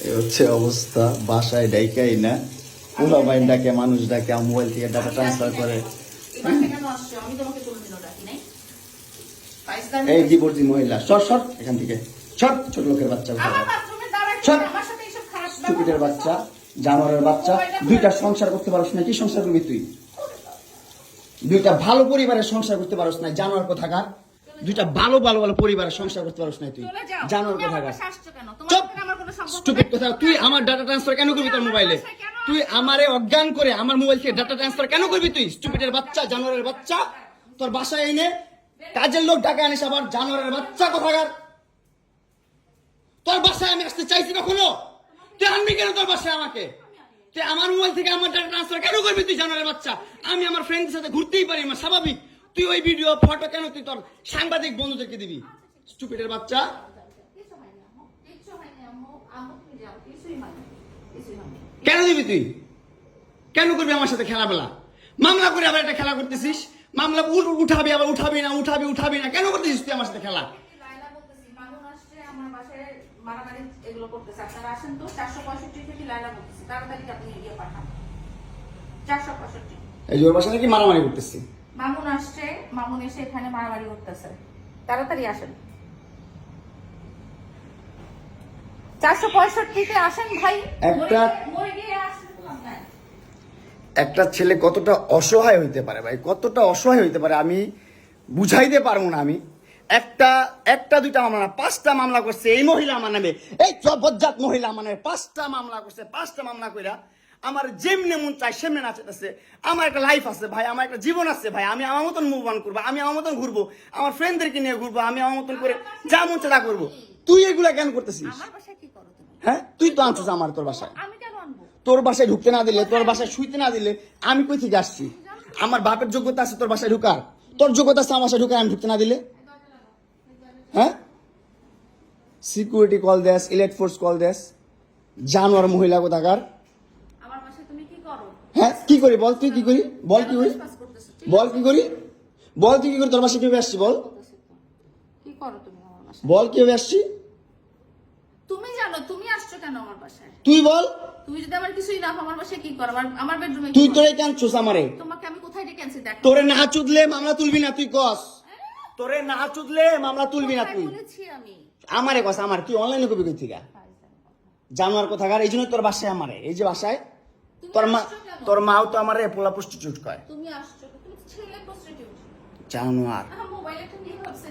এই হচ্ছে অবস্থা, বাসায় ডাইকাই না, পুরো বাইন ডাকে, মানুষ ডাকে, মোবাইল থেকে ডাটা ট্রান্সফার করে। এই ডিভোর্সি মহিলা, সর সর এখান থেকে, সর, ছোট লোকের বাচ্চা, স্টুপিডের বাচ্চা, জানোয়ারের বাচ্চা। দুইটা সংসার করতে পারছ না, কি সংসার করবি তুই? দুইটা ভালো পরিবারের সংসার করতে পারছ না, জানোয়ার কোথাকার। দুইটা ভালো ভালো ভালো পরিবারের সংসার করতে পারছ না তুই, জানোয়ার কোথাকার। স্টুপিড কথা, তুই আমার ডাটা ট্রান্সফার কেন করবি তোর মোবাইলে? তুই আমারে অজ্ঞান করে আমার মোবাইল থেকে ডাটা ট্রান্সফার কেন করবি তুই? স্টুপিডের বাচ্চা, জানোয়ারের বাচ্চা। তোর বাসায় এনে কাজের লোক ডাকা আনিস আবার, জানোয়ারের বাচ্চা কোথাকার। তোর বাসায় আমি আসতে চাইছি কখনো? তুই আনবি কেন তোর বাসায় আমাকে? তুই আমার মোবাইল থেকে আমার ডাটা ট্রান্সফার কেন করবি তুই, জানোয়ারের বাচ্চা? আমি আমার ফ্রেন্ডের সাথে ঘুরতেই পারি, আমার স্বাভাবিক। তুই ওই ভিডিও ফটো কেন তুই তোর সাংবাদিক বন্ধুদেরকে দিবি? স্টুপিডের বাচ্চা। কেন দিবি তুই? কেন করবি আমার সাথে খেলাবেলা? মামলা করে আবার একটা খেলা করতেছিস, মামলা উঠাবি আবার উঠাবি না, উঠাবি না, কেন করতেছিস তুই আমার সাথে খেলা? এই জোর বাসা নাকি মারামারি করতেছি। মামুন আসছে, মামুন এসে এখানে মারামারি করতেছে, তাড়াতাড়ি আসেন। 465-তে আসেন ভাই। একটা ছেলে কতটা অসহায় হইতে পারে ভাই, কতটা অসহায় হইতে পারে আমি বুঝাইতে পারবো না। আমি একটা দুইটা মামলা না, 5টা মামলা করছে এই মহিলা আমার নামে, এই জবজ্জাত মহিলা আমার নামে 5টা মামলা করছে। 5টা মামলা কইরা আমার যেমনে মন চাই সেমনে নাচাইতেছে। আমার একটা লাইফ আছে ভাই, আমার একটা জীবন আছে ভাই, আমি আমার মতন মুভ অন করবো, আমি আমার মতন ঘুরবো, আমার ফ্রেন্ডদেরকে নিয়ে ঘুরবো, আমি আমার মতন করে যা মন চাই তা করবো। তুই এগুলা কেন করতেছিস? হ্যাঁ, তুই তো আনছিস আমার তোর বাসায়। তোর বাসায় ঢুকতে না দিলে, তোর বাসায় শুইতে না দিলে আমি কই থেকে আসছি? আমার বাপের যোগ্যতা আছে তোর বাসায় ঢুকার? তোর যোগ্যতা আছে আমার বাসায় ঢুকার, আমি ঢুকতে না দিলে? হ্যাঁ, সিকিউরিটি কল দেস, ইলেট ফোর্স কল দেস, জানোয়ার মহিলা কোথাকার। হ্যাঁ, কি করি বল? তুই কি করি বল? কি করি বল? কি করি বল? তুই কি করি? তোর বাসায় কিভাবে আসছি বল? বল কিভাবে আসছি? তুমি জানো তুমি আসছো কেন আমার বাসায়? তুই বল। তুমি যদি আমার কিছুই না আমার বাসায় কি করো? আমার বেডরুমে তুই তোরে কেন ছুস আমারে? তোমাকে আমি কোথায় ডেকে আনছি দেখ। তোরে না চুদলে মামলা তুলবি না তুই কস? তোরে না চুদলে মামলা তুলবি না তুই? বলেছি আমি। আমারে কস, আমার তুই অনলাইনে কবি কই থেকে? জানোয়ার কোথাকার। এই জন্য তোর বাসায় আমারে, এই যে বাসায় তোর মাও তো আমারে পোলা প্রস্টিটিউট কয়। তুমি আসছো, তুমি ছেলে প্রস্টিটিউট জানোয়ার। মোবাইলে তুমি ভাবছে